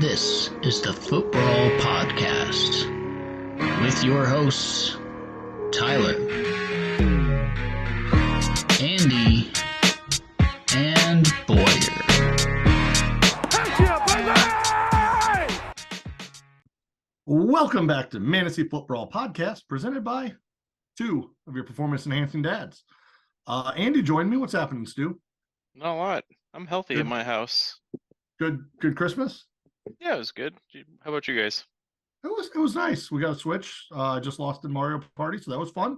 This is the Football Podcast with your hosts, Tyler, Andy, and Boyer. Welcome back to Mantasy Football Podcast, presented by two of your performance-enhancing dads. Andy joined me. What's happening, Stu? Not a lot. I'm healthy Good. in my house. Good Christmas? Yeah, it was good. How about you guys? It was nice. We got a Switch. I just lost in Mario Party, so that was fun.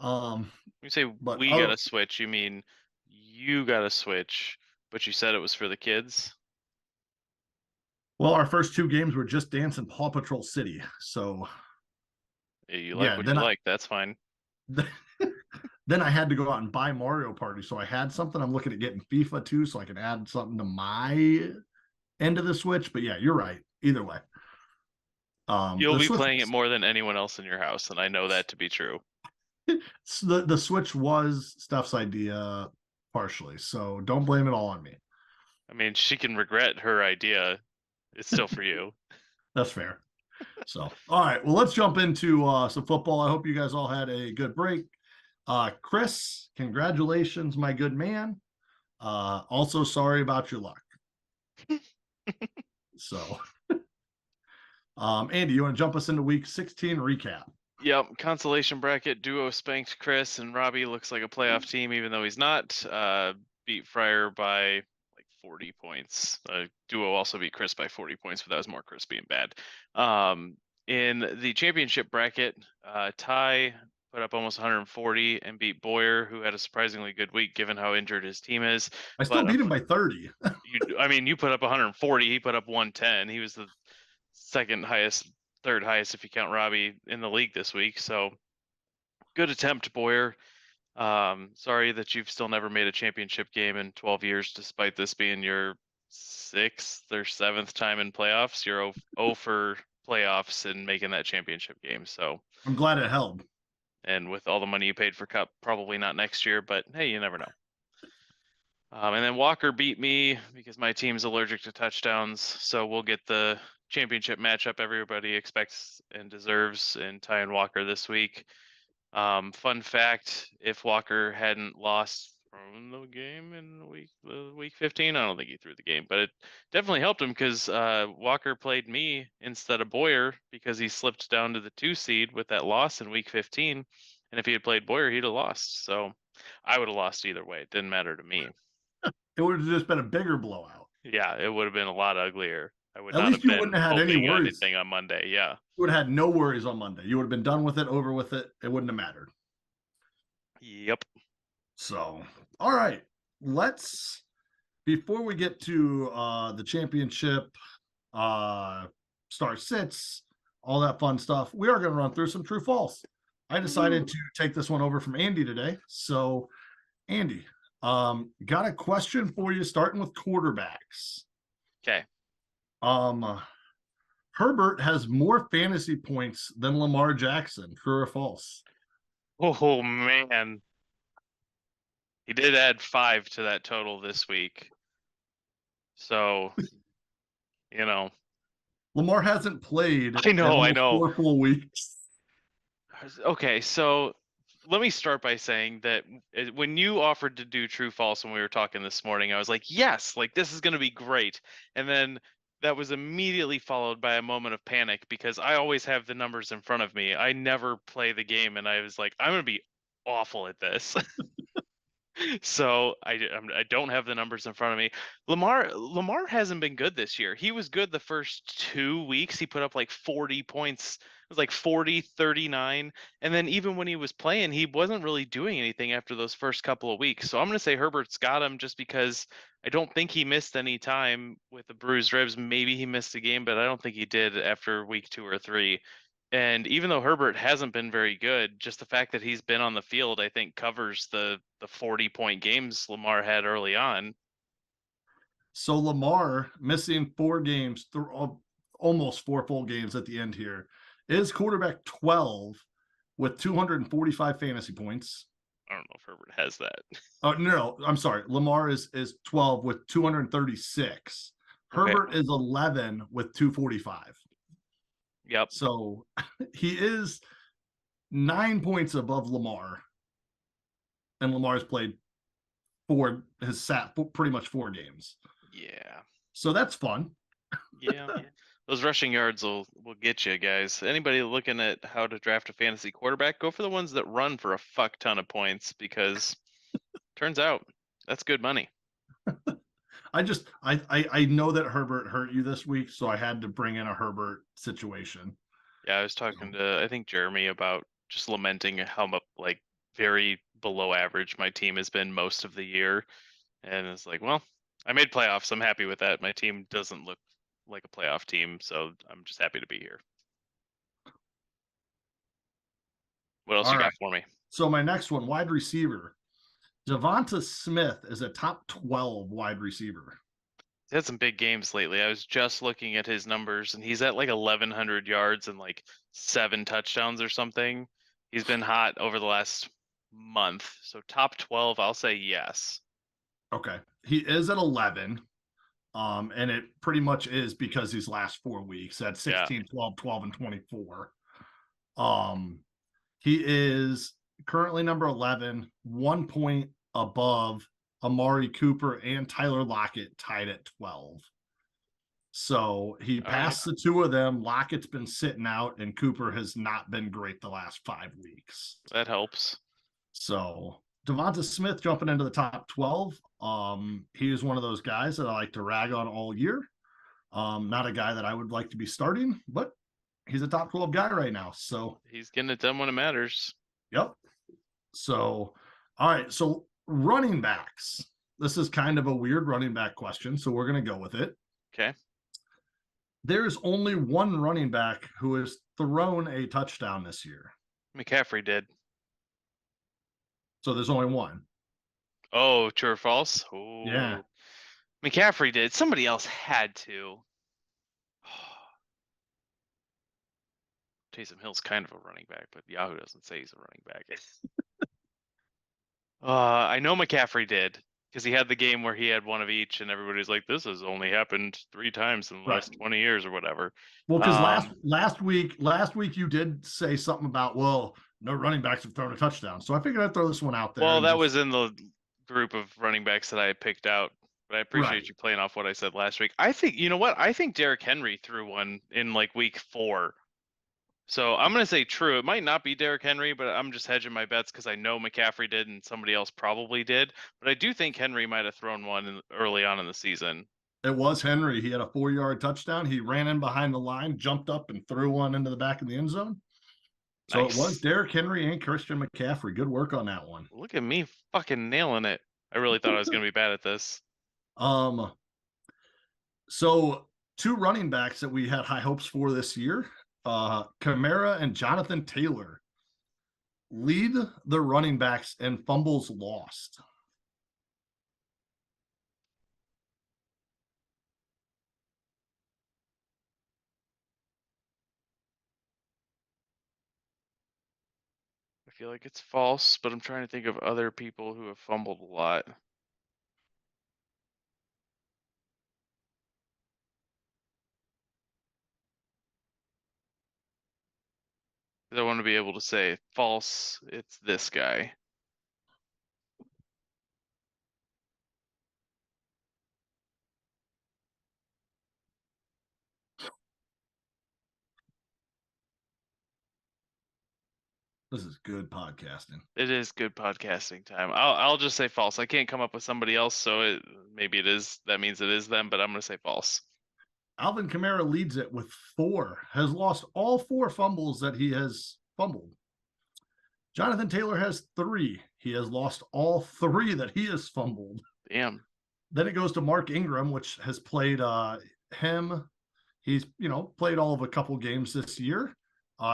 You say But we got a Switch, you mean you got a Switch, but you said it was for the kids? Well, our first two games were Just Dance and Paw Patrol City, so You like what you like, that's fine. Then I had to go out and buy Mario Party, so I had something. I'm looking at getting FIFA too, so I can add something to my end of the Switch. But yeah, you're right. Either way. You'll be playing it more than anyone else in your house, and I know that to be true. The Switch was Steph's idea partially, so don't blame it all on me. I mean, she can regret her idea. It's still for you. That's fair. So, all right. Well, let's jump into some football. I hope you guys all had a good break. Chris, congratulations, my good man. Also, sorry about your luck. So, Andy, you want to jump us into week 16 recap? Yep, consolation bracket duo spanked Chris, and Robbie looks like a playoff team, even though he's not. Beat Fryer by like 40 points. Duo also beat Chris by 40 points, but that was more Chris being bad. In the championship bracket, Ty put up almost 140 and beat Boyer, who had a surprisingly good week given how injured his team is. I still beat him by 30. You put up 140. He put up 110. He was the third highest if you count Robbie in the league this week. So good attempt, Boyer. Sorry that you've still never made a championship game in 12 years, despite this being your 6th or 7th time in playoffs. You're 0 for playoffs and making that championship game. So I'm glad it held. And with all the money you paid for Cup, probably not next year, but hey, you never know. And then Walker beat me because my team's allergic to touchdowns. So we'll get the championship matchup everybody expects and deserves in Ty and Walker this week. Fun fact, if Walker hadn't lost from the game in week 15, I don't think he threw the game, but it definitely helped him because Walker played me instead of Boyer because he slipped down to the 2 seed with that loss in week 15. And if he had played Boyer, he'd have lost. So I would have lost either way. It didn't matter to me. It would have just been a bigger blowout. Yeah, it would have been a lot uglier. I would At not least have you been wouldn't have had any worries. Anything on Monday. Yeah. You would have had no worries on Monday. You would have been done with it, over with it. It wouldn't have mattered. Yep. So, all right. Before we get to the championship, start sits, all that fun stuff, we are going to run through some true false. I decided to take this one over from Andy today. So, Andy, got a question for you starting with quarterbacks. Okay. Herbert has more fantasy points than Lamar Jackson. True or false? Oh, man. He did add 5 to that total this week. So, Lamar hasn't played. I know. 4 full weeks. Okay, so let me start by saying that when you offered to do true false when we were talking this morning, I was like, yes, like this is going to be great. And then that was immediately followed by a moment of panic because I always have the numbers in front of me. I never play the game, and I was like, I'm going to be awful at this. So I don't have the numbers in front of me. Lamar hasn't been good this year. He was good the first 2 weeks. He put up like 40 points. It was like 40, 39. And then even when he was playing, he wasn't really doing anything after those first couple of weeks. So I'm going to say Herbert's got him just because I don't think he missed any time with the bruised ribs. Maybe he missed a game, but I don't think he did after week 2 or 3. And even though Herbert hasn't been very good, just the fact that he's been on the field, I think, covers the 40-point games Lamar had early on. So Lamar missing 4 games, almost 4 full games at the end here, is quarterback 12 with 245 fantasy points. I don't know if Herbert has that. Oh, no, I'm sorry. Lamar is 12 with 236. Herbert is 11 with 245. Yep. So he is 9 points above Lamar. And Lamar's played has sat pretty much 4 games. Yeah. So that's fun. Yeah. Those rushing yards will get you, guys. Anybody looking at how to draft a fantasy quarterback, go for the ones that run for a fuck ton of points, because turns out that's good money. I know that Herbert hurt you this week, so I had to bring in a Herbert situation. Yeah, I was talking to, I think, Jeremy about just lamenting how like very below average my team has been most of the year. And it's like, well, I made playoffs. I'm happy with that. My team doesn't look like a playoff team, so I'm just happy to be here. What else All you right. got for me? So my next one, wide receiver. Devonta Smith is a top 12 wide receiver. He's had some big games lately. I was just looking at his numbers, and he's at like 1,100 yards and like 7 touchdowns or something. He's been hot over the last month. So top 12, I'll say yes. Okay. He is at 11. And it pretty much is because these last 4 weeks at 16, 12, 12, and 24. He is currently number 11, 1 point above Amari Cooper and Tyler Lockett, tied at 12. So he passed the 2 of them. Lockett's been sitting out, and Cooper has not been great the last 5 weeks. That helps. So Devonta Smith jumping into the top 12. He is one of those guys that I like to rag on all year. Not a guy that I would like to be starting, but he's a top 12 guy right now. So he's getting it done when it matters. Yep. So, all right. So running backs. This is kind of a weird running back question, so we're going to go with it. Okay. There's only one running back who has thrown a touchdown this year. McCaffrey did. So there's only one. Oh, true or false? Ooh. Yeah. McCaffrey did. Somebody else had to. Taysom Hill's kind of a running back, but Yahoo doesn't say he's a running back. I know McCaffrey did, because he had the game where he had one of each, and everybody's like, "This has only happened 3 times in the last 20 years or whatever." Well, because last week you did say something about, well, no running backs have thrown a touchdown, so I figured I'd throw this one out there. Well, that was in the group of running backs that I had picked out, but I appreciate you playing off what I said last week. I think, you know what? I think Derrick Henry threw one in like week 4. So I'm going to say true. It might not be Derrick Henry, but I'm just hedging my bets because I know McCaffrey did and somebody else probably did. But I do think Henry might have thrown one early on in the season. It was Henry. He had a 4-yard touchdown. He ran in behind the line, jumped up, and threw one into the back of the end zone. So It was Derrick Henry and Christian McCaffrey. Good work on that one. Look at me fucking nailing it. I really thought I was going to be bad at this. So 2 running backs that we had high hopes for this year, Kamara and Jonathan Taylor, lead the running backs in fumbles lost. I feel like it's false, but I'm trying to think of other people who have fumbled a lot. I want to be able to say false, it's this guy. This is good podcasting. It is good podcasting time. I'll just say false. I can't come up with somebody else, so maybe it is. That means it is them, but I'm going to say false. Alvin Kamara leads it with 4, has lost all 4 fumbles that he has fumbled. Jonathan Taylor has 3. He has lost all 3 that he has fumbled. Damn. Then it goes to Mark Ingram, which has played him. He's, played all of a couple games this year.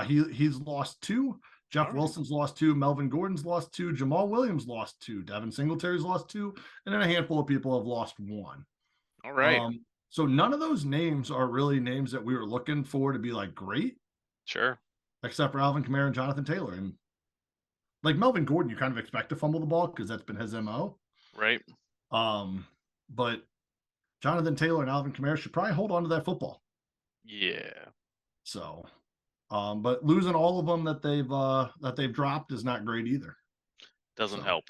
He's lost 2. Jeff Wilson's lost 2. Melvin Gordon's lost 2. Jamal Williams lost 2. Devin Singletary's lost 2. And then a handful of people have lost 1. All right. So none of those names are really names that we were looking for to be like great. Sure. Except for Alvin Kamara and Jonathan Taylor. And like Melvin Gordon, you kind of expect to fumble the ball because that's been his MO. Right. But Jonathan Taylor and Alvin Kamara should probably hold on to that football. Yeah. So, but losing all of them that they've dropped is not great either. Doesn't So, help.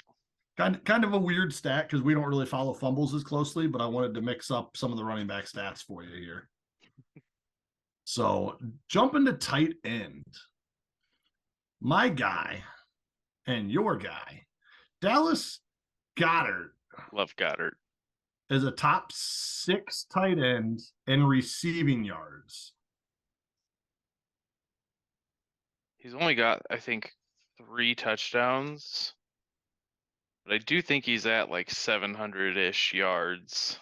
Kind of a weird stat because we don't really follow fumbles as closely, but I wanted to mix up some of the running back stats for you here. So, jumping to tight end. My guy and your guy, Dallas Goedert, Love Goddard. is a top 6 tight end in receiving yards. He's only got, I think, 3 touchdowns. But I do think he's at like 700-ish yards.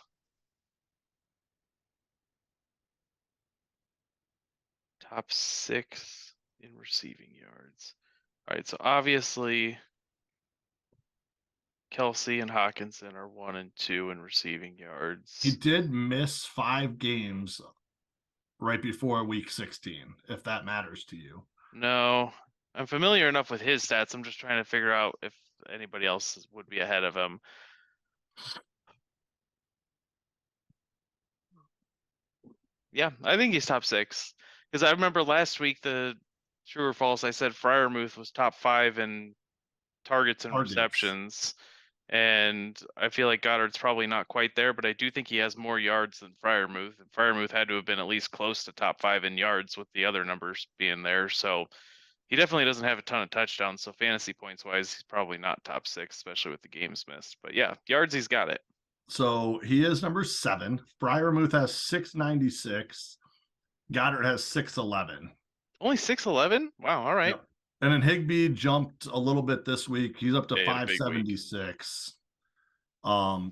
Top 6 in receiving yards. All right, so obviously Kelsey and Hawkinson are 1 and 2 in receiving yards. He did miss 5 games right before week 16, if that matters to you. No, I'm familiar enough with his stats. I'm just trying to figure out if anybody else would be ahead of him. Yeah, I think he's top 6. Because I remember last week, the true or false, I said Freiermuth was top 5 in targets and receptions. And I feel like Goddard's probably not quite there, but I do think he has more yards than Freiermuth. And Freiermuth had to have been at least close to top 5 in yards with the other numbers being there. So he definitely doesn't have a ton of touchdowns. So fantasy points wise, he's probably not top 6, especially with the games missed. But yeah, yards, he's got it. So he is number 7. Freiermuth has 696. Goddard has 611. Only 6'11"? Wow, all right. Yep. And then Higbee jumped a little bit this week. He's up to Yeah, he had a big week. 576.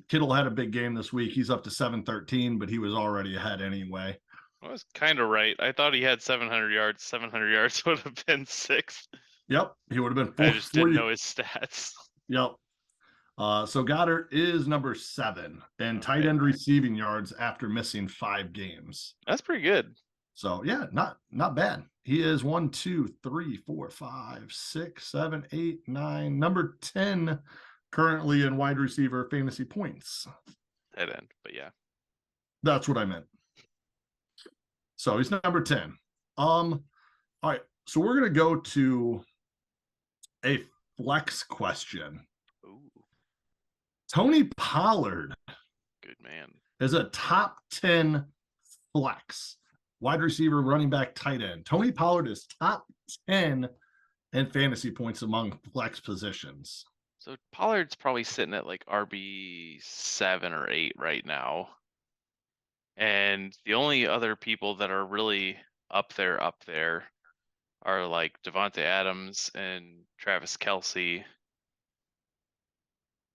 Kittle had a big game this week. He's up to 713, but he was already ahead anyway. I was kind of right. I thought he had 700 yards. 700 yards would have been 6. Yep, he would have been I just didn't know his stats. Yep. So Goddard is number 7 in tight end receiving yards after missing 5 games. That's pretty good. So yeah, not bad. He is 1, 2, 3, 4, 5, 6, 7, 8, 9, number 10 currently in wide receiver fantasy points. Tight end, but yeah. That's what I meant. So he's number 10. All right. So we're gonna go to a flex question. Ooh. Tony Pollard, good man, is a top 10 flex wide receiver, running back, tight end. Tony Pollard is top 10 in fantasy points among flex positions. So Pollard's probably sitting at like RB 7 or 8 right now. And the only other people that are really up there are like Devontae Adams and Travis Kelce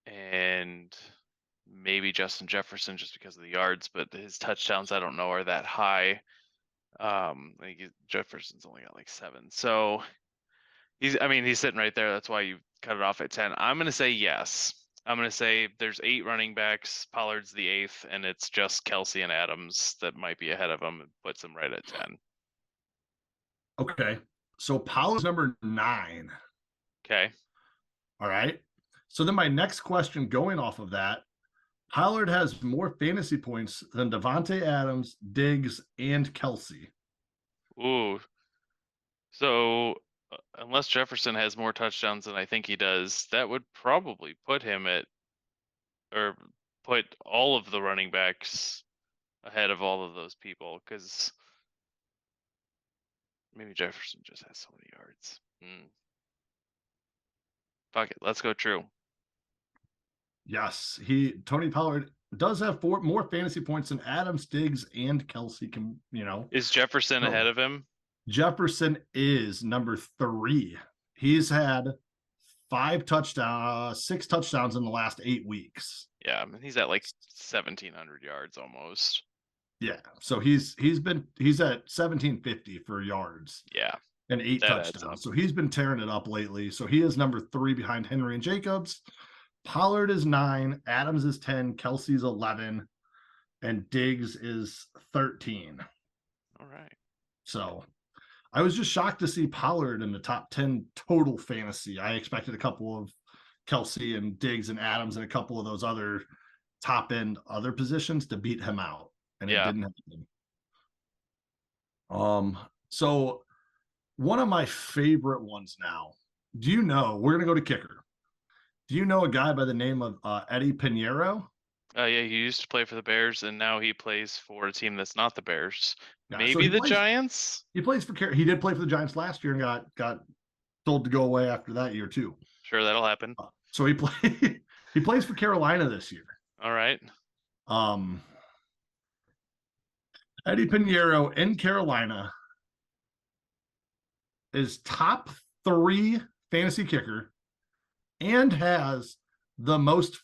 and maybe Justin Jefferson just because of the yards, but his touchdowns I don't know are that high. I think Jefferson's only got like 7. So he's sitting right there. That's why you cut it off at 10. I'm going to say yes. I'm going to say there's 8 running backs. Pollard's the 8th, and it's just Kelce and Adams that might be ahead of him and puts him right at 10. Okay. So Pollard's number 9. Okay. All right. So then my next question going off of that, Pollard has more fantasy points than Devontae Adams, Diggs, and Kelce. Ooh. So unless Jefferson has more touchdowns than I think he does, that would probably put him put all of the running backs ahead of all of those people, because maybe Jefferson just has so many yards. Fuck it, let's go true. Yes, Tony Pollard does have more fantasy points than Adams, Diggs, and Kelce can, Is Jefferson ahead of him? Jefferson is number 3. He's had 6 touchdowns in the last 8 weeks. Yeah, he's at like 1,700 yards almost. Yeah, so he's at 1,750 for yards. Yeah, and 8 touchdowns. So he's been tearing it up lately. So he is number 3 behind Henry and Jacobs. Pollard is 9, Adams is 10, Kelce's 11, and Diggs is 13. All right. So I was just shocked to see Pollard in the top 10 total fantasy. I expected a couple of Kelce and Diggs and Adams and a couple of those other top end other positions to beat him out, and it Yeah. didn't happen. So one of my favorite ones now. Do you know we're gonna go to kicker? Do you know a guy by the name of Eddie Pinheiro? Yeah, he used to play for the Bears, and now he plays for a team that's not the Bears. Yeah, so Maybe the Giants? he plays for he did play for the Giants last year and got told to go away after that year too. Sure, that'll happen. So he plays for Carolina this year. All right. Eddie Pinheiro in Carolina is top 3 fantasy kicker and has the most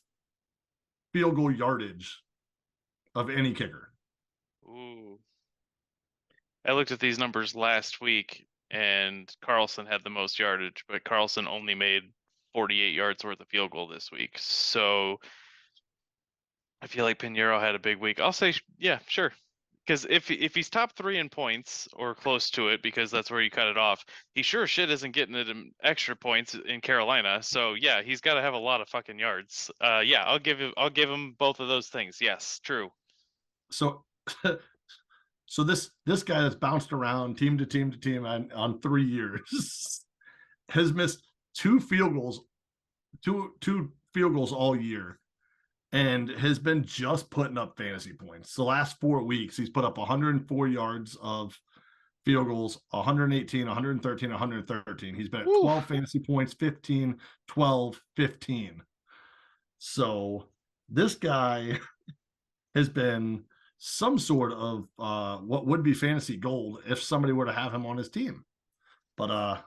field goal yardage of any kicker. Ooh. I looked at these numbers last week, and Carlson had the most yardage, but Carlson only made 48 yards worth of field goal this week. So I feel like Pinheiro had a big week. I'll say, yeah, sure. Because if he's top 3 in points or close to it, because that's where you cut it off, he sure shit isn't getting it in extra points in Carolina. So yeah, he's got to have a lot of fucking yards. Yeah, I'll give him both of those things. Yes, true. So so this guy that's bounced around team to team on 3 years has missed 2 field goals all year, and has been just putting up fantasy points. The last 4 weeks, he's put up 104 yards of field goals, 118, 113, 113. He's been at 12 fantasy points, 15, 12, 15. So this guy has been some sort of what would be fantasy gold if somebody were to have him on his team. But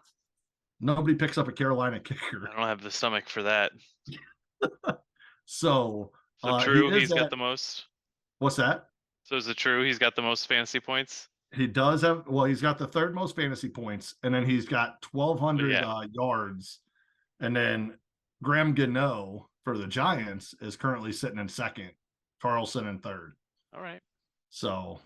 nobody picks up a Carolina kicker. I don't have the stomach for that. So true, he's got the most. What's that? So is it true he's got the most fantasy points? He does have. Well, he's got the 3rd most fantasy points, and then he's got 1,200 yards, and then Graham Gano for the Giants is currently sitting in 2nd, Carlson in 3rd. All right. So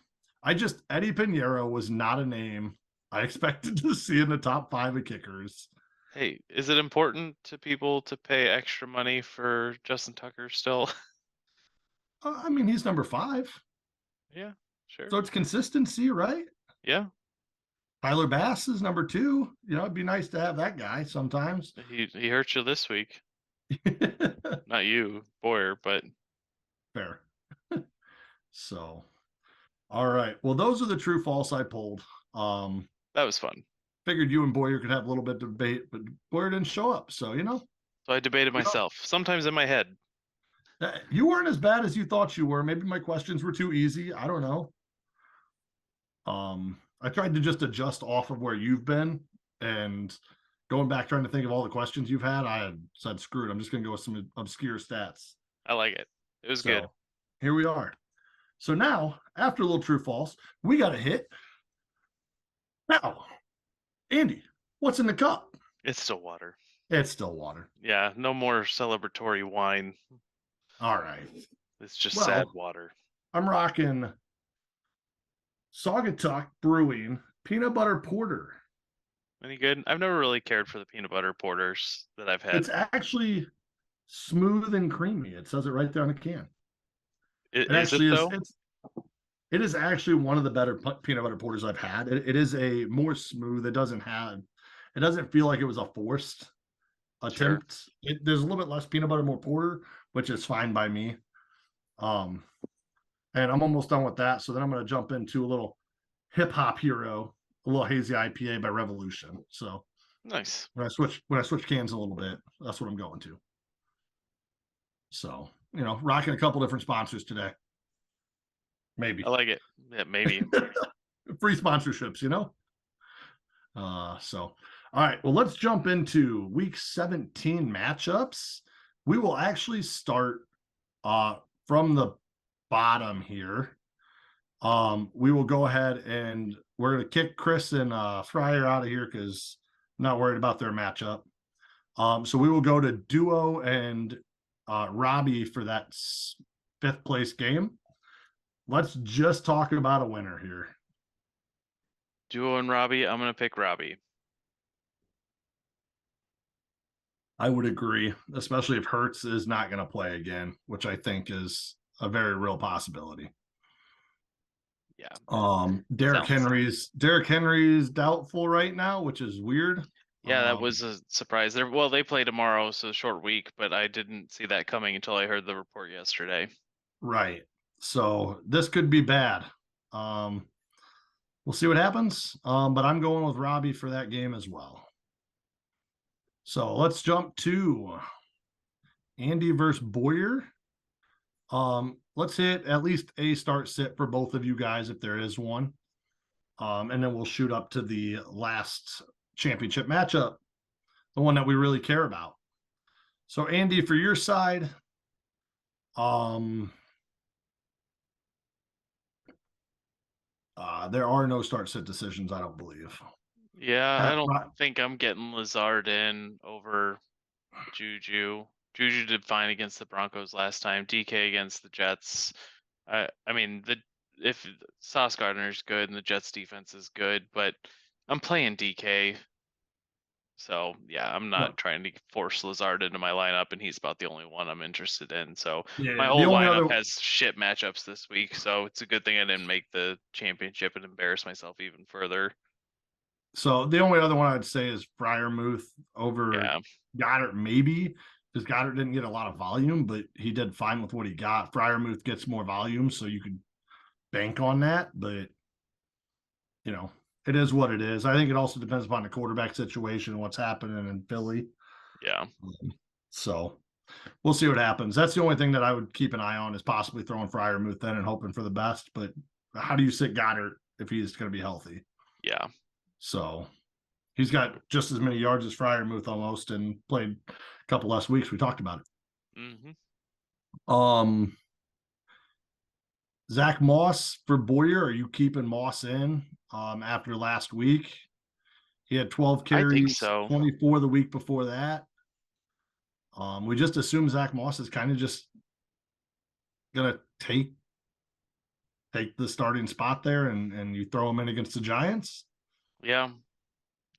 Eddie Pinheiro was not a name I expected to see in the top 5 of kickers. Hey, is it important to people to pay extra money for Justin Tucker still? I mean, he's number 5. Yeah, sure. So it's consistency, right? Yeah. Tyler Bass is number 2. You know, it'd be nice to have that guy sometimes. He hurt you this week. Not you, Boyer, but fair. So, all right. Well, those are the true false I pulled. That was fun. Figured you and Boyer could have a little bit of debate, but Boyer didn't show up. So, So I debated myself, sometimes in my head. You weren't as bad as you thought you were. Maybe my questions were too easy. I don't know. I tried to just adjust off of where you've been, and going back trying to think of all the questions you've had, I had said, screw it. I'm just going to go with some obscure stats. I like it. It was good. Here we are. So now, after a little true false, we got a hit. Now, Andy, what's in the cup? It's still water. It's still water. Yeah, no more celebratory wine. All right. It's just sad water. I'm rocking Saugatuck Brewing Peanut Butter Porter. Any good? I've never really cared for the peanut butter porters that I've had. It's actually smooth and creamy. It says it right there on the can. It is actually one of the better peanut butter porters I've had. It is a more smooth. It doesn't feel like it was a forced attempt. Sure. There's a little bit less peanut butter, more porter, which is fine by me. And I'm almost done with that. So then I'm going to jump into a little hip hop hero, a little hazy IPA by Revolution. So nice. When I switch cans a little bit, that's what I'm going to. So, rocking a couple different sponsors today. Maybe. I like it. Yeah, maybe. Free sponsorships, So, all right. Well, let's jump into week 17 matchups. We will actually start from the bottom here. We will go ahead and we're going to kick Chris and Fryer out of here because I'm not worried about their matchup. So we will go to Duo and Robbie for that 5th place game. Let's just talk about a winner here. Duo and Robbie. I'm going to pick Robbie. I would agree, especially if Hurts is not going to play again, which I think is a very real possibility. Yeah. Derrick Sounds. Henry's doubtful right now, which is weird. Yeah, that was a surprise. They play tomorrow, so short week, but I didn't see that coming until I heard the report yesterday. Right. So this could be bad. We'll see what happens. But I'm going with Robbie for that game as well. So let's jump to Andy versus Boyer. Let's hit at least a start sit for both of you guys if there is one. And then we'll shoot up to the last championship matchup, the one that we really care about. So Andy, for your side, there are no start sit decisions, I don't believe. Yeah, I don't think I'm getting Lazard in over Juju. Juju did fine against the Broncos last time. DK against the Jets. I mean, if Sauce Gardner's good and the Jets defense is good, but I'm playing DK. So yeah, I'm not trying to force Lazard into my lineup, and he's about the only one I'm interested in. So my whole lineup has shit matchups this week, so it's a good thing I didn't make the championship and embarrass myself even further. So the only other one I'd say is Freiermuth over Goddard, maybe, because Goddard didn't get a lot of volume, but he did fine with what he got. Freiermuth gets more volume, so you could bank on that, but you know, it is what it is. I think it also depends upon the quarterback situation and what's happening in Philly. Yeah. So we'll see what happens. That's the only thing that I would keep an eye on is possibly throwing Freiermuth in and hoping for the best. But how do you sit Goddard if he's going to be healthy? Yeah. So he's got just as many yards as Freiermuth almost and played a couple less weeks. We talked about it. Mm-hmm. Zach Moss for Boyer. Are you keeping Moss in after last week? He had 12 carries, I think so. 24 the week before that. We just assume Zach Moss is kind of just gonna take the starting spot there and you throw him in against the Giants. Yeah.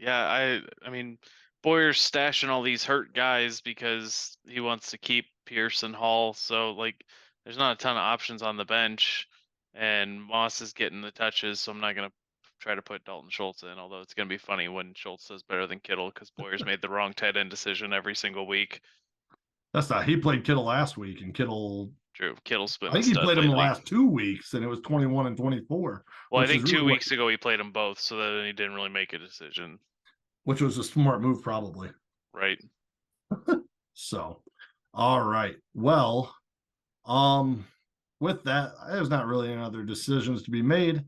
I mean, Boyer's stashing all these hurt guys because he wants to keep Pierce and Hall. So like, there's not a ton of options on the bench, and Moss is getting the touches. So I'm not gonna try to put Dalton Schultz in, although it's gonna be funny when Schultz does better than Kittle because Boyer's made the wrong tight end decision every single week. That's not. He played Kittle last week, and Kittle. True. Kittle's been. I think he played him the last 2 weeks, and it was 21 and 24. Well, I think 2 weeks ago he played them both, so then he didn't really make a decision. Which was a smart move, probably. Right. So, all right. Well, with that, there's not really any other decisions to be made.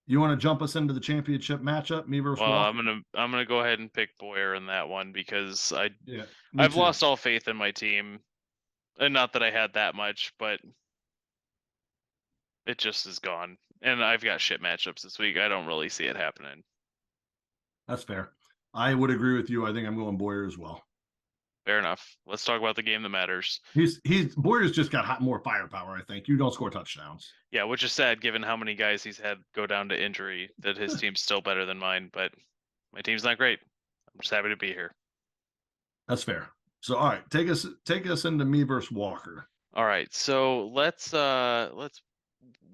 You want to jump us into the championship matchup, me versus Walker? I'm gonna go ahead and pick Boyer in that one because I've lost all faith in my team, and not that I had that much, but it just is gone. And I've got shit matchups this week. I don't really see it happening. That's fair. I would agree with you. I think I'm going Boyer as well. Fair enough. Let's talk about the game that matters. Boyer's just got more firepower, I think. You don't score touchdowns. Yeah, which is sad given how many guys he's had go down to injury that his team's still better than mine, but my team's not great. I'm just happy to be here. That's fair. So all right, take us into me versus Walker. All right. So let's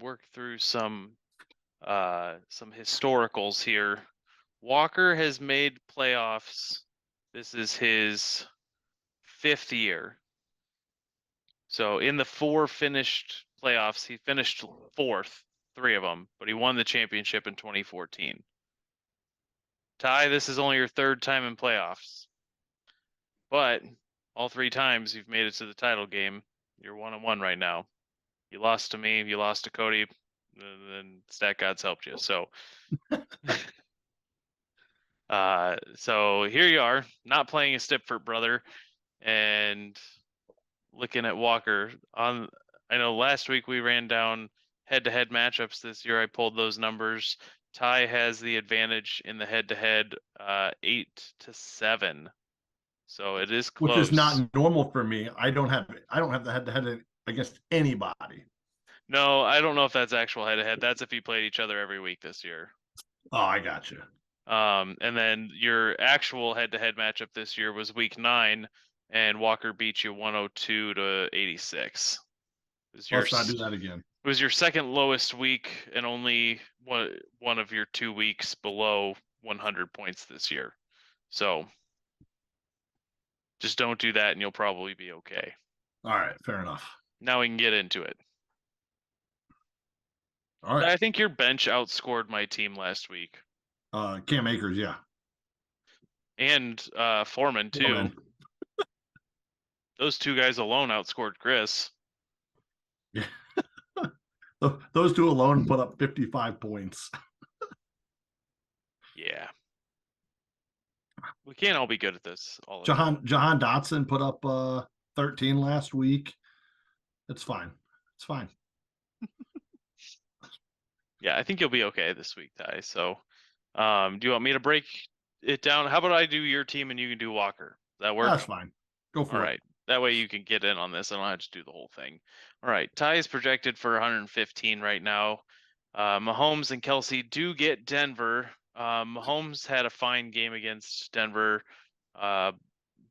work through some historicals here. Walker has made playoffs. This is his 5th year. So in the 4 finished playoffs, he finished 4th, 3 of them, but he won the championship in 2014. Ty, this is only your 3rd time in playoffs. But all 3 times you've made it to the title game. You're 1-1 right now. You lost to me, you lost to Cody, and Stat Gods helped you. So so here you are, not playing a Stipford brother and looking at Walker. I know last week we ran down head-to-head matchups. This year I pulled those numbers. Ty has the advantage in the head-to-head 8-7. So it is close. Which is not normal for me. I don't have the head-to-head against anybody. No, I don't know if that's actual head-to-head. That's if you played each other every week this year. Oh, I got you. And then your actual head-to-head matchup this year was week 9, and Walker beat you 102-86. Let's not do that again. It was your second lowest week and only one of your 2 weeks below 100 points this year. So just don't do that and you'll probably be okay. All right, fair enough. Now we can get into it. All right. I think your bench outscored my team last week. Cam Akers, yeah. And Foreman too. Foreman. Those 2 guys alone outscored Chris. Yeah. Those 2 alone put up 55 points. Yeah. We can't all be good at this. Jahan Dotson put up 13 last week. It's fine. It's fine. Yeah, I think you'll be okay this week, Ty. So, do you want me to break it down? How about I do your team and you can do Walker? Does that work? That's fine. Go for it. All right. That way you can get in on this. I don't have to do the whole thing. All right. Ty is projected for 115 right now. Mahomes and Kelsey do get Denver. Mahomes had a fine game against Denver about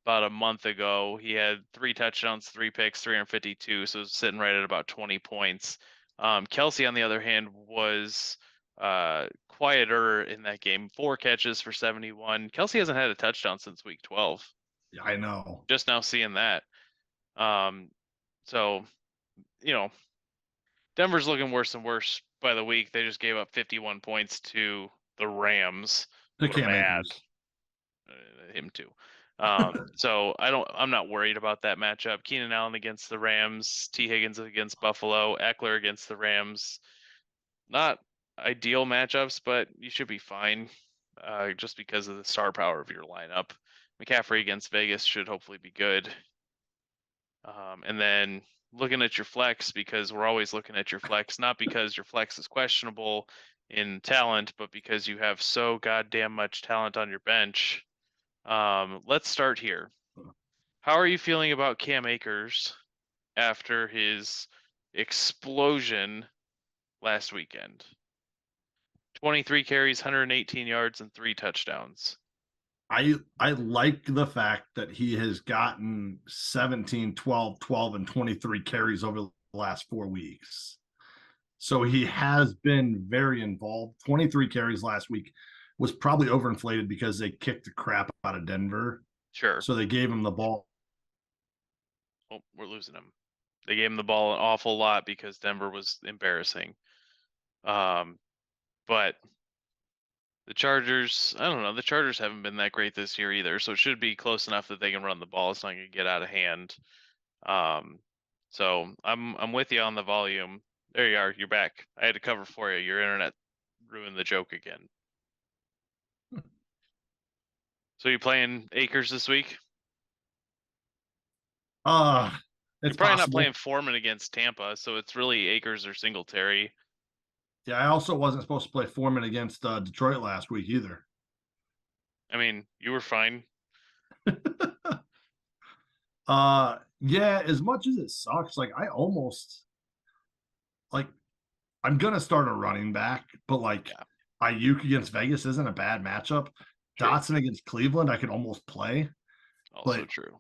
a month ago. He had 3 touchdowns, 3 picks, 352. So it's sitting right at about 20 points. Kelsey, on the other hand, was quieter in that game. 4 catches for 71. Kelsey hasn't had a touchdown since week 12. Yeah, I know. Just now seeing that. So, Denver's looking worse and worse by the week. They just gave up 51 points to the Rams. To Cam Akers. Him too. So I'm not worried about that matchup. Keenan Allen against the Rams, T. Higgins against Buffalo, Eckler against the Rams. Not ideal matchups, but you should be fine. Just because of the star power of your lineup. McCaffrey against Vegas should hopefully be good. And then looking at your flex, because we're always looking at your flex, not because your flex is questionable in talent, but because you have so goddamn much talent on your bench. Let's start here. How are you feeling about Cam Akers after his explosion last weekend? 23 carries, 118 yards, and 3 touchdowns. I like the fact that he has gotten 17, 12, 12, and 23 carries over the last 4 weeks. So he has been very involved. 23 carries last week was probably overinflated because they kicked the crap out of Denver. Sure. So they gave him the ball. Oh, we're losing him. They gave him the ball an awful lot because Denver was embarrassing. But the Chargers, I don't know. The Chargers haven't been that great this year either, so it should be close enough that they can run the ball. It's not going to get out of hand. So I'm with you on the volume. There you are. You're back. I had to cover for you. Your internet ruined the joke again. So you playing Akers this week? It's You're probably possible. not playing Foreman against Tampa, so it's really Akers or Singletary. Yeah, I also wasn't supposed to play Foreman against Detroit last week either. I mean, you were fine. Yeah, as much as it sucks, like I almost like I'm gonna start a running back, but like Ayuk against Vegas isn't a bad matchup. True. Dotson against Cleveland, I could almost play. Also true.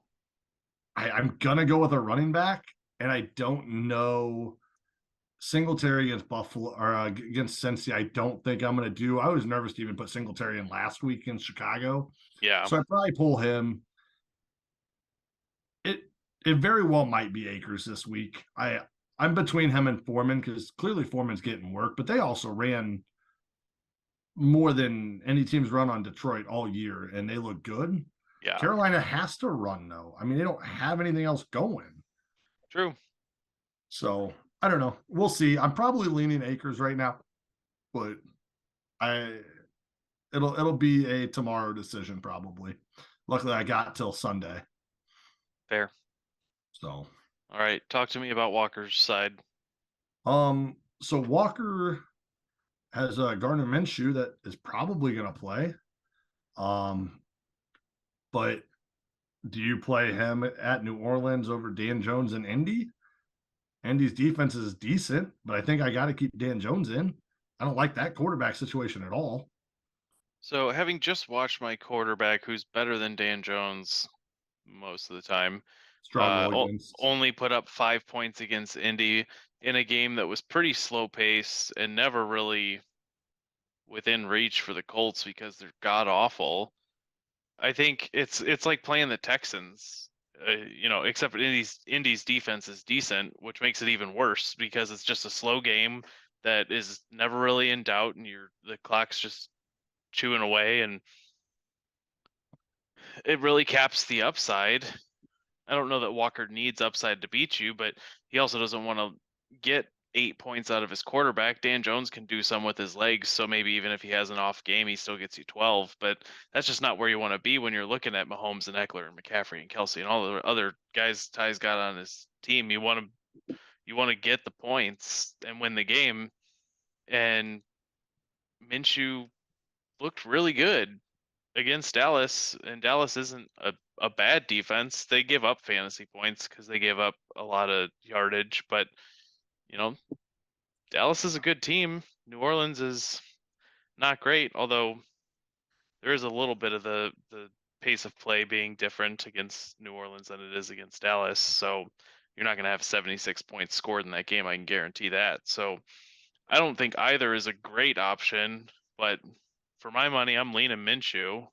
I'm gonna go with a running back, and I don't know Singletary against Buffalo or against Cincy. I don't think I'm gonna do. I was nervous to even put Singletary in last week in Chicago. Yeah. So I'd probably pull him. It very well might be Akers this week. I'm between him and Foreman because clearly Foreman's getting work, but they also ran more than any teams run on Detroit all year, and they look good. Yeah. Carolina has to run though. I mean, they don't have anything else going. True. So I don't know. We'll see. I'm probably leaning Akers right now, but it'll be a tomorrow decision probably. Luckily, I got till Sunday. Fair. So. All right, talk to me about Walker's side. So Walker has Gardner Minshew that is probably going to play. But do you play him at New Orleans over Dan Jones and Indy? Indy's defense is decent, but I think I got to keep Dan Jones in. I don't like that quarterback situation at all. So, having just watched my quarterback, who's better than Dan Jones most of the time, Struggle against. only put up 5 points against Indy in a game that was pretty slow pace and never really within reach for the Colts because they're god awful. I think it's like playing the Texans. Except for Indy's defense is decent, which makes it even worse because it's just a slow game that is never really in doubt, and the clock's just chewing away, and it really caps the upside. I don't know that Walker needs upside to beat you, but he also doesn't want to get 8 points out of his quarterback. Dan Jones can do some with his legs, so maybe even if he has an off game, he still gets you 12. But that's just not where you want to be when you're looking at Mahomes and Eckler and McCaffrey and Kelsey and all the other guys Ty's got on his team. You want to get the points and win the game. And Minshew looked really good against Dallas, and Dallas isn't a bad defense. They give up fantasy points because they give up a lot of yardage, but you know, Dallas is a good team. New Orleans is not great, although there is a little bit of the pace of play being different against New Orleans than it is against Dallas. So you're not going to have 76 points scored in that game. I can guarantee that. So I don't think either is a great option, but for my money, I'm leaning Minshew.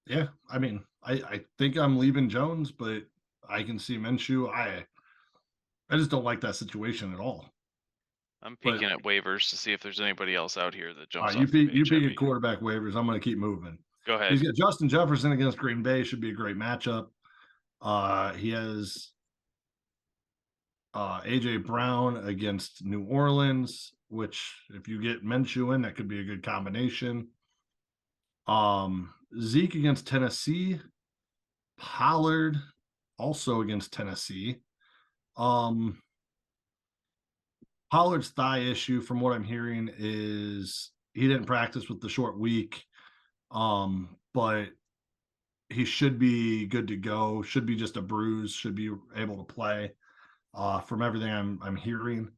Yeah, I mean, I think I'm leaving Jones, but I can see Minshew. I just don't like that situation at all. I'm But peeking at waivers to see if there's anybody else out here that jumps you off the you page at pick at me. quarterback waivers. I'm going to keep moving. Go He's ahead. got Justin Jefferson against Green Bay. Should be a great matchup. He has AJ Brown against New Orleans, which if you get Minshew in, that could be a good combination. Zeke against Tennessee. Pollard also against Tennessee. Pollard's thigh issue, from what I'm hearing, is he didn't practice with the short week. But he should be good to go. Should be just a bruise. Should be able to play. From everything I'm hearing.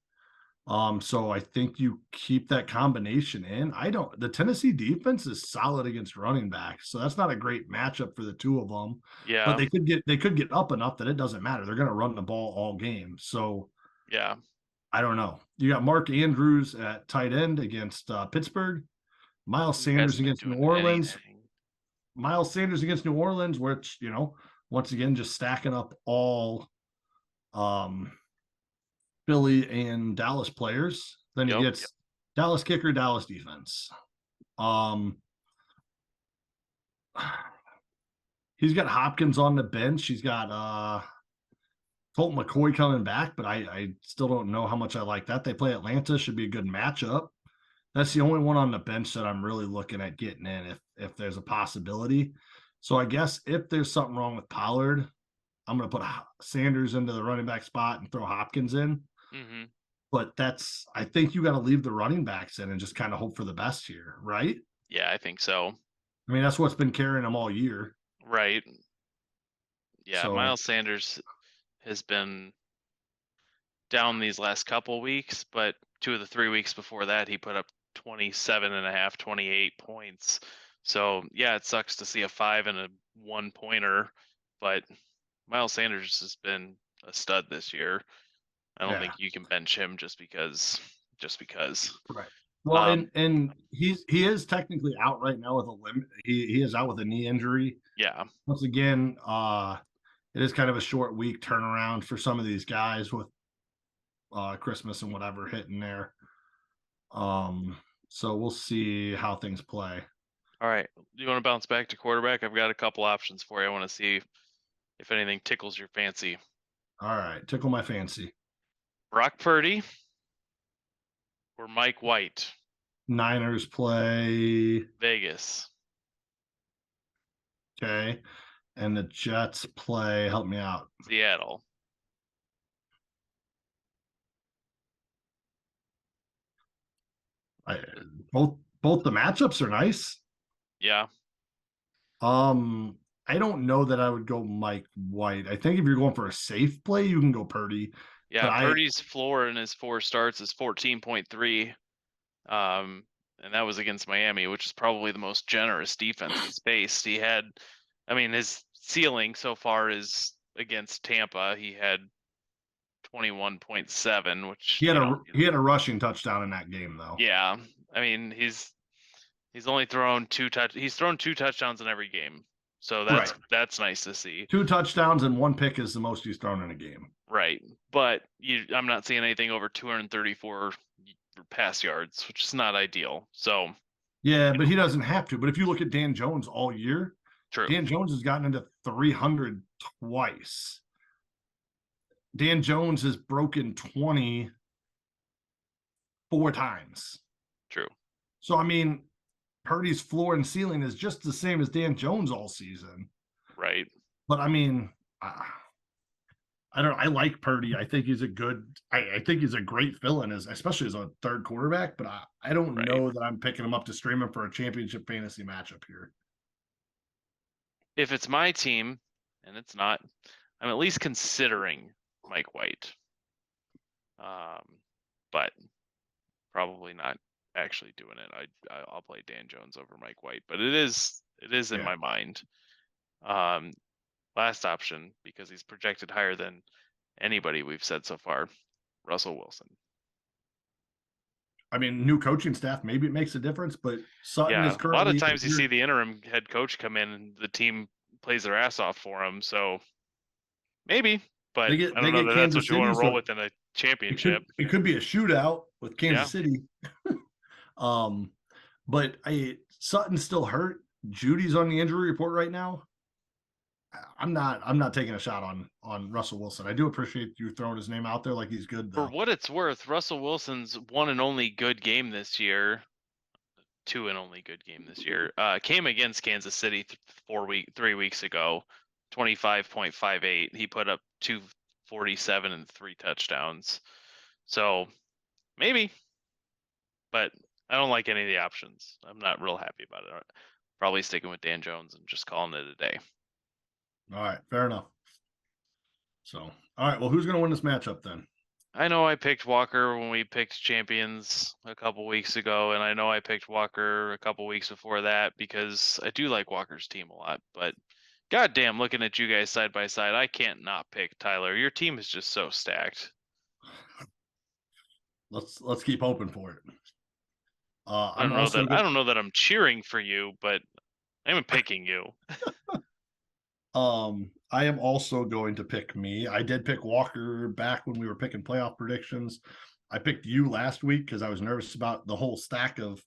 So I think you keep that combination in. The Tennessee defense is solid against running backs, so that's not a great matchup for the two of them. But Yeah. they could get up enough that it doesn't matter. They're going to run the ball all game. So Yeah. I don't know. You got Mark Andrews at tight end against Pittsburgh. Miles Who Sanders hasn't been against New doing Orleans. anything. Miles Sanders against New Orleans, which, once again, just stacking up all Philly and Dallas players. Then he Yep. gets Dallas kicker, Dallas defense. He's got Hopkins on the bench. He's got Colt McCoy coming back, but I still don't know how much I like that. They play Atlanta, should be a good matchup. That's the only one on the bench that I'm really looking at getting in if there's a possibility. So I guess if there's something wrong with Pollard, I'm going to put Sanders into the running back spot and throw Hopkins in. Mm-hmm. But I think you got to leave the running backs in and just kind of hope for the best here, right? Yeah, I think so. I mean, that's what's been carrying them all year. Right. Yeah, So Miles Sanders has been down these last couple weeks, but 2 of the 3 weeks before that, he put up 27 and a half, 28 points. So yeah, it sucks to see a 5 and a 1-pointer, but Miles Sanders has been a stud this year. I don't think you can bench him just because. Right. Well, and he is technically out right now with a limb. He is out with a knee injury. Yeah. Once again, it is kind of a short week turnaround for some of these guys with Christmas and whatever hitting there. So we'll see how things play. All right. You want to bounce back to quarterback? I've got a couple options for you. I want to see if anything tickles your fancy. All right, tickle my fancy. Brock Purdy or Mike White? Niners play Vegas. Okay. And the Jets play, help me out. Seattle. Both the matchups are nice. Yeah. I don't know that I would go Mike White. I think if you're going for a safe play, you can go Purdy. Yeah, Purdy's floor in his 4 starts is 14.3. and that was against Miami, which is probably the most generous defense he's faced. His ceiling so far is against Tampa. He had 21.7, which He had a rushing touchdown in that game, though. Yeah, I mean he's only thrown he's thrown 2 touchdowns in every game, so that's nice to see. 2 touchdowns and 1 pick is the most he's thrown in a game. Right, but I'm not seeing anything over 234 pass yards, which is not ideal. So yeah, but he doesn't have to. But if you look at Dan Jones all year, true. Dan Jones has gotten into 300 twice. Dan Jones has broken 20 4 times. True. So, I mean, Purdy's floor and ceiling is just the same as Dan Jones all season. Right. But, I mean, I don't know. I like Purdy. I think he's I think he's a great fill-in, especially as a third quarterback. But I don't know that I'm picking him up to stream him for a championship fantasy matchup here. If it's my team, and it's not, I'm at least considering Mike White. But probably not actually doing it. I'll play Dan Jones over Mike White, but it is in my mind. Last option, because he's projected higher than anybody we've said so far, Russell Wilson. I mean, new coaching staff, maybe it makes a difference, but Sutton is currently. A lot of times you see the interim head coach come in and the team plays their ass off for him. So maybe, but I don't know that that's what you want to roll with in a championship. It could be a shootout with Kansas City. But Sutton's still hurt. Judy's on the injury report right now. I'm not taking a shot on Russell Wilson. I do appreciate you throwing his name out there like he's good, though. For what it's worth, Russell Wilson's one and only good game this year, came against Kansas City 3 weeks ago, 25.58. He put up 247 and 3 touchdowns. So maybe, but I don't like any of the options. I'm not real happy about it. Probably sticking with Dan Jones and just calling it a day. All right, fair enough. So, all right, well, who's going to win this matchup then? I know I picked Walker when we picked champions a couple weeks ago, and I know I picked Walker a couple weeks before that because I do like Walker's team a lot. But goddamn, looking at you guys side by side, I can't not pick Tyler. Your team is just so stacked. Let's keep hoping for it. I don't know that I'm cheering for you, but I'm picking you. I am also going to pick me. I did pick Walker back when we were picking playoff predictions. I picked you last week because I was nervous about the whole stack of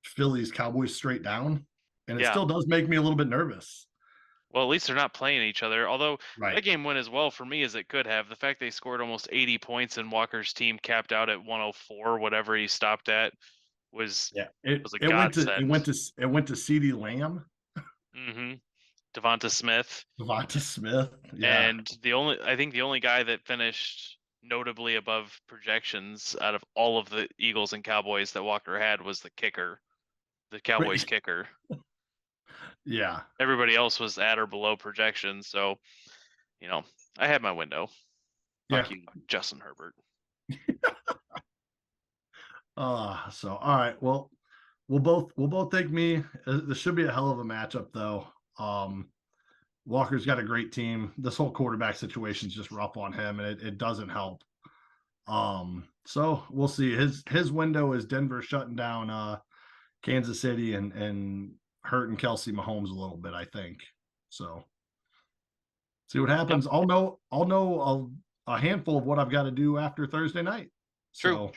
Phillies Cowboys straight down. And it still does make me a little bit nervous. Well, at least they're not playing each other. Although that game went as well for me as it could have. The fact they scored almost 80 points and Walker's team capped out at 104, whatever he stopped at, was a godsend. It went to CeeDee Lamb. Mm-hmm. Devonta Smith. Yeah. And I think the only guy that finished notably above projections out of all of the Eagles and Cowboys that Walker had was the kicker, the Cowboys kicker. Yeah. Everybody else was at or below projections. So, I had my window. Fuck you, Justin Herbert. So all right. Well, we'll both take me. This should be a hell of a matchup, though. Walker's got a great team. This whole quarterback situation is just rough on him, and it doesn't help. So we'll see. His window is Denver shutting down Kansas City and hurting Kelsey Mahomes a little bit, I think. So see what happens. Yep. I'll know a handful of what I've got to do after Thursday night. True.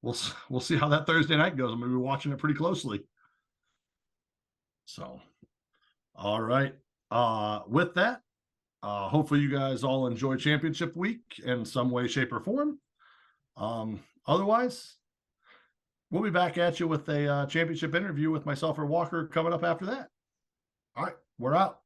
So we'll see how that Thursday night goes. I'm going to be watching it pretty closely. So, all right. With that, hopefully you guys all enjoy championship week in some way, shape, or form. Otherwise, we'll be back at you with a championship interview with myself or Walker coming up after that. All right, we're out.